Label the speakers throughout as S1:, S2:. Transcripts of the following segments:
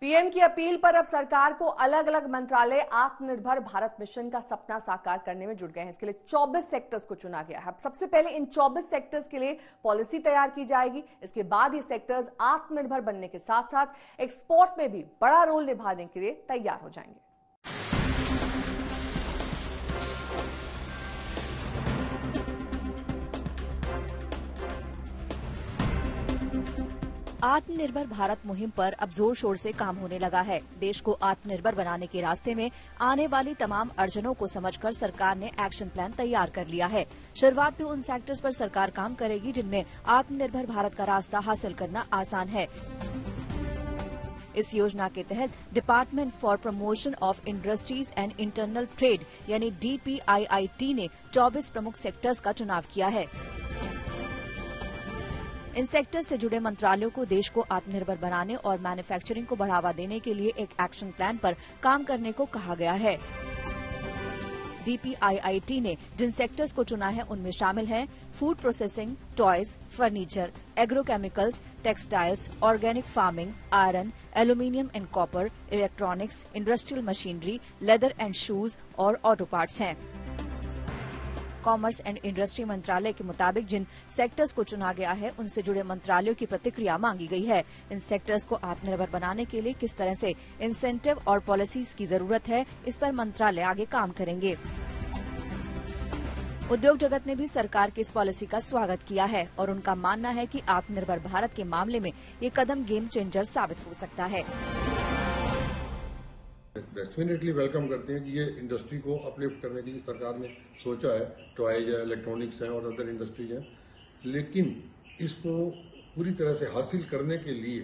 S1: PM की appeal पर अब सरकार को अलग अलग मंत्रालय आत्मनिर्भर भारत मिशन का सपना साकार करने में जुट गए हैं। इसके लिए 24 सेक्टर्स को चुना गया है। अब सबसे पहले इन 24 सेक्टर्स के लिए पॉलिसी तैयार की जाएगी। इसके बाद ये सेक्टर्स आत्मनिर्भर बनने के साथ साथ एक्सपोर्ट में भी बड़ा रोल निभाने के लिए तैयार हो जाएंगे।
S2: आत्मनिर्भर भारत मुहिम पर अब जोर शोर से काम होने लगा है। देश को आत्मनिर्भर बनाने के रास्ते में आने वाली तमाम अड़चनों को समझकर सरकार ने एक्शन प्लान तैयार कर लिया है। शुरुआत में उन सेक्टर्स पर सरकार काम करेगी जिनमें आत्मनिर्भर भारत का रास्ता हासिल करना आसान है। इस योजना के तहत department for promotion of industries and internal trade यानी DPIIT ने 24 प्रमुख सेक्टर्स का चुनाव किया है। इन सेक्टर से जुड़े मंत्रालयों को देश को आत्मनिर्भर बनाने और मैन्युफैक्चरिंग को बढ़ावा देने के लिए एक एक्शन प्लान पर काम करने को कहा गया है। DPIIT ने जिन सेक्टर्स को चुना है उनमें शामिल हैं food processing, toys, furniture, agrochemicals, textiles, organic farming, iron, aluminium and copper, electronics, industrial machinery, leather and shoes और ऑटो पार्ट्स हैं। कॉमर्स एंड इंडस्ट्री मंत्रालय के मुताबिक जिन सेक्टर्स को चुना गया है उनसे जुड़े मंत्रालयों की प्रतिक्रिया मांगी गई है। इन सेक्टर्स को आत्मनिर्भर बनाने के लिए किस तरह से इंसेंटिव और पॉलिसीज की जरूरत है, इस पर मंत्रालय आगे काम करेंगे। उद्योग जगत ने भी सरकार की इस पॉलिसी का स्वागत किया है और उनका मानना है कि आत्मनिर्भर भारत के मामले में ये कदम गेम चेंजर साबित हो सकता है।
S3: डेफिनेटली वेलकम करते हैं कि ये इंडस्ट्री को अपलिफ्ट करने के लिए सरकार ने सोचा है। टॉयज है, इलेक्ट्रॉनिक्स हैं और अदर इंडस्ट्रीज हैं, लेकिन इसको पूरी तरह से हासिल करने के लिए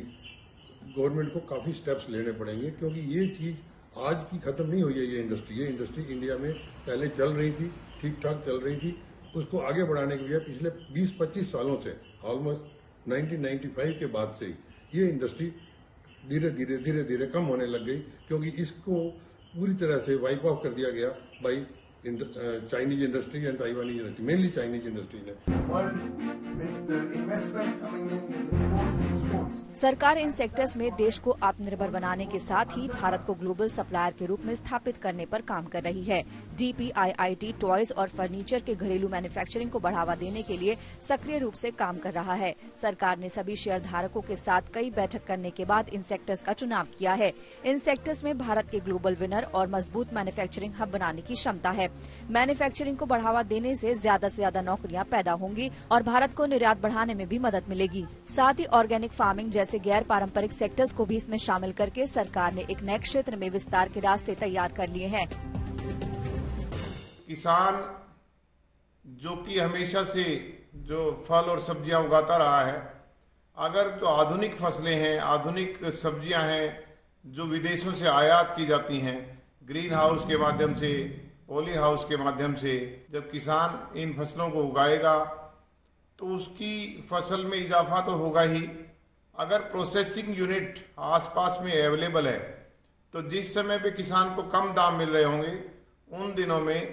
S3: गवर्नमेंट को काफ़ी स्टेप्स लेने पड़ेंगे, क्योंकि ये चीज़ आज की ख़त्म नहीं हुई है। ये इंडस्ट्री इंडिया में पहले चल रही थी, ठीक ठाक चल रही थी। उसको आगे बढ़ाने के लिए पिछले 20-25 सालों से, ऑलमोस्ट 1995 के बाद से ये इंडस्ट्री धीरे धीरे कम होने लग गई, क्योंकि इसको पूरी तरह से वाइप ऑफ कर दिया गया बाई चाइनीज इंडस्ट्री एंड ताइवानी इंडस्ट्री, मेनली चाइनीज इंडस्ट्री ने।
S2: सरकार इन सेक्टर्स में देश को आत्मनिर्भर बनाने के साथ ही भारत को ग्लोबल सप्लायर के रूप में स्थापित करने पर काम कर रही है। DPIIT टॉयज और फर्नीचर के घरेलू मैन्युफैक्चरिंग को बढ़ावा देने के लिए सक्रिय रूप से काम कर रहा है। सरकार ने सभी शेयर धारकों के साथ कई बैठक करने के बाद इन सेक्टर्स का चुनाव किया है। इन सेक्टर्स में भारत के ग्लोबल विनर और मजबूत मैन्युफैक्चरिंग हब बनाने की क्षमता है। मैन्युफैक्चरिंग को बढ़ावा देने से ज्यादा नौकरियां पैदा होंगी और भारत को निर्यात बढ़ाने में भी मदद मिलेगी। साथ ही ऑर्गेनिक फार्मिंग जैसे गैर पारंपरिक सेक्टर्स को भी इसमें शामिल करके सरकार ने एक नए क्षेत्र में विस्तार के रास्ते तैयार कर लिए हैं।
S4: किसान जो कि हमेशा से जो फल और सब्जियां उगाता रहा है, अगर जो आधुनिक फसलें हैं, आधुनिक सब्जियां हैं जो विदेशों से आयात की जाती हैं, ग्रीन हाउस के माध्यम से, पॉली हाउस के माध्यम से, जब किसान इन फसलों को उगाएगा तो उसकी फसल में इजाफा तो होगा ही। अगर प्रोसेसिंग यूनिट आसपास में अवेलेबल है तो जिस समय पे किसान को कम दाम मिल रहे होंगे, उन दिनों में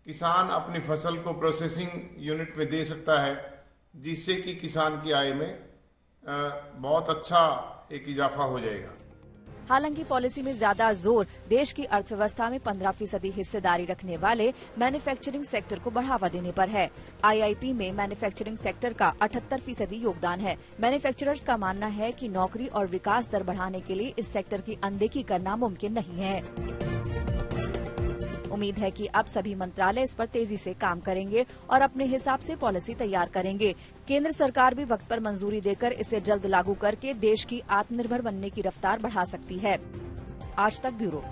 S4: किसान अपनी फसल को प्रोसेसिंग यूनिट में दे सकता है, जिससे कि किसान की आय में बहुत अच्छा एक इजाफा हो जाएगा।
S2: हालांकि पॉलिसी में ज्यादा जोर देश की अर्थव्यवस्था में 15% हिस्सेदारी रखने वाले मैन्युफैक्चरिंग सेक्टर को बढ़ावा देने पर है। IIP में मैन्युफैक्चरिंग सेक्टर का 78% योगदान है। मैन्युफैक्चरर्स का मानना है कि नौकरी और विकास दर बढ़ाने के लिए इस सेक्टर की अनदेखी करना मुमकिन नहीं है। उम्मीद है कि अब सभी मंत्रालय इस पर तेजी से काम करेंगे और अपने हिसाब से पॉलिसी तैयार करेंगे। केंद्र सरकार भी वक्त पर मंजूरी देकर इसे जल्द लागू करके देश की आत्मनिर्भर बनने की रफ्तार बढ़ा सकती है। आज तक ब्यूरो।